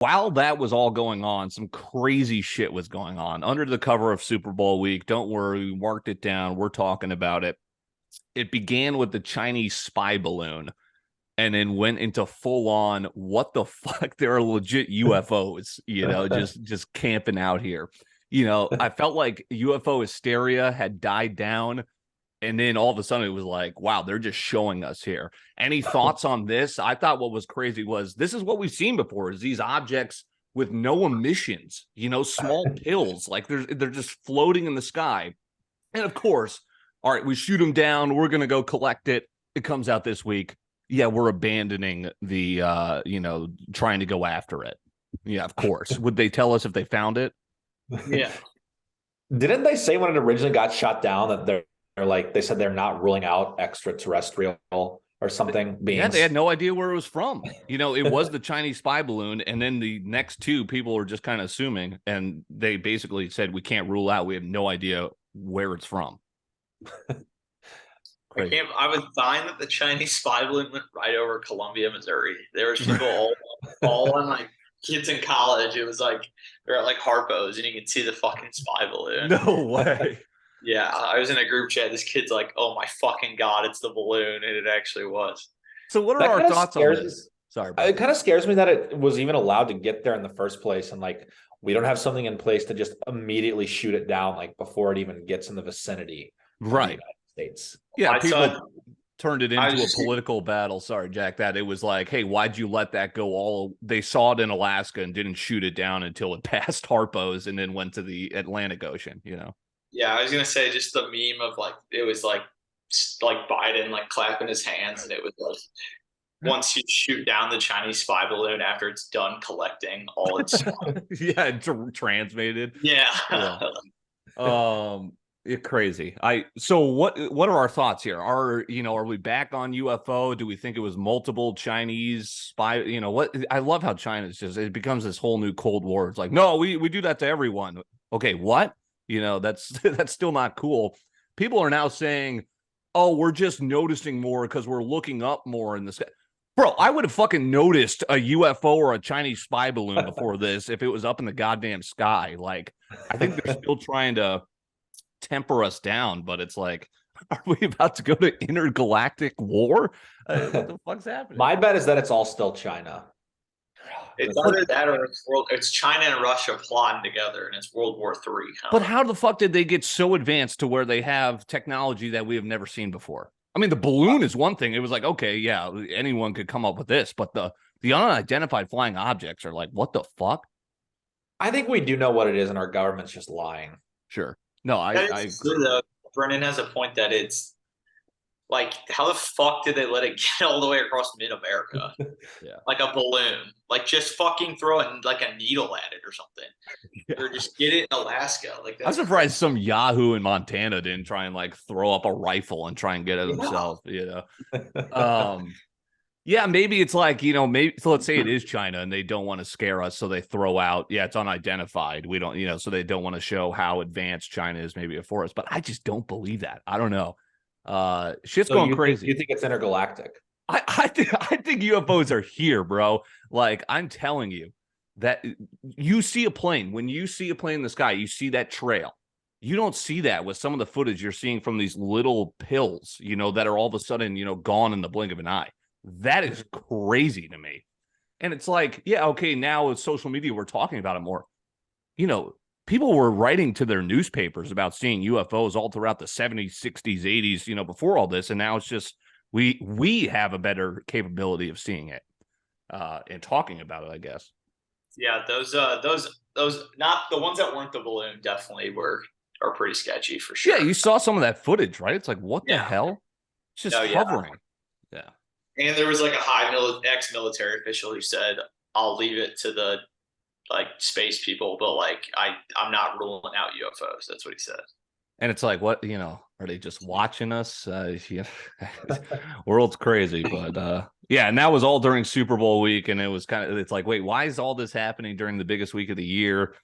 while that was all going on, some crazy shit was going on under the cover of Super Bowl week. Don't worry, we marked it down. We're talking about it. It began with the Chinese spy balloon and then went into full on what the fuck? There are legit UFOs, just camping out here. I felt like UFO hysteria had died down. And then all of a sudden it was like, wow, they're just showing us here. Any thoughts on this? I thought what was crazy was this is what we've seen before is these objects with no emissions, small pills, like they're just floating in the sky. And of course, all right, we shoot them down. We're going to go collect it. It comes out this week. Yeah, we're abandoning the, trying to go after it. Yeah, of course. Would they tell us if they found it? Yeah. Didn't they say when it originally got shot down that they said they're not ruling out extraterrestrial or something beings? Yeah, they had no idea where it was from. It was the Chinese spy balloon, and then the next two people were just kind of assuming, and they basically said we can't rule out. We have no idea where it's from. I was dying that the Chinese spy balloon went right over Columbia, Missouri. There was people all on like kids in college. It was like they're at like Harpo's, and you can see the fucking spy balloon. No way. Yeah, I was in a group chat. This kid's like, "Oh my fucking god, it's the balloon," and it actually was. So, what are our thoughts on this? Sorry, it kind of scares me that it was even allowed to get there in the first place, and like we don't have something in place to just immediately shoot it down, like before it even gets in the vicinity of the United States. Yeah, people turned it into a political battle. Sorry, Jack. That it was like, hey, why'd you let that go? They saw it in Alaska and didn't shoot it down until it passed Harpo's and then went to the Atlantic Ocean. Yeah, I was gonna say just the meme of like it was like Biden like clapping his hands, and it was like once you shoot down the Chinese spy balloon after it's done collecting all its yeah, transmitted. Yeah. Crazy. So what are our thoughts here? Are we back on UFO? Do we think it was multiple Chinese spy? What I love how China's just it becomes this whole new Cold War. It's like, no, we do that to everyone. Okay, what? That's still not cool. People are now saying, oh, we're just noticing more because we're looking up more in the sky. Bro, I would have fucking noticed a UFO or a Chinese spy balloon before this if it was up in the goddamn sky. Like, I think they're still trying to temper us down, but it's like, are we about to go to intergalactic war? What the fuck's happening? My bet is that it's all still China. It's either that or it's China and Russia plotting together, and it's World War III. But how the fuck did they get so advanced to where they have technology that we have never seen before? I mean, the balloon is one thing. It was like, okay, yeah, anyone could come up with this, but the unidentified flying objects are like, what the fuck? I think we do know what it is, and our government's just lying. Sure. No, I agree. Though. Brennan has a point that it's like, how the fuck did they let it get all the way across mid-America? Yeah. Like a balloon. Like, just fucking throw like a needle at it or something. Yeah. Or just get it in Alaska. Like, I'm surprised some Yahoo in Montana didn't try and like throw up a rifle and try and get it himself, Yeah, maybe it's like, maybe so let's say it is China and they don't want to scare us, so they throw out, it's unidentified. We don't, so they don't want to show how advanced China is maybe before us. But I just don't believe that. I don't know. Shit's going crazy. You think it's intergalactic? I think UFOs are here, bro. Like, I'm telling you that you see a plane. When you see a plane in the sky, you see that trail. You don't see that with some of the footage you're seeing from these little pills, that are all of a sudden, gone in the blink of an eye. That is crazy to me. And it's like, yeah, okay, now with social media, we're talking about it more. People were writing to their newspapers about seeing UFOs all throughout the 70s, 60s, 80s, before all this. And now it's just we have a better capability of seeing it and talking about it, I guess. Yeah, those not the ones that weren't the balloon definitely are pretty sketchy for sure. Yeah, you saw some of that footage, right? It's like, what the hell? It's just hovering. Yeah. And there was like a ex-military official who said, I'll leave it to the like space people, but like I'm not ruling out UFOs. That's what he said. And it's like, what, are they just watching us? World's crazy, but and that was all during Super Bowl week. And it was it's like, wait, why is all this happening during the biggest week of the year?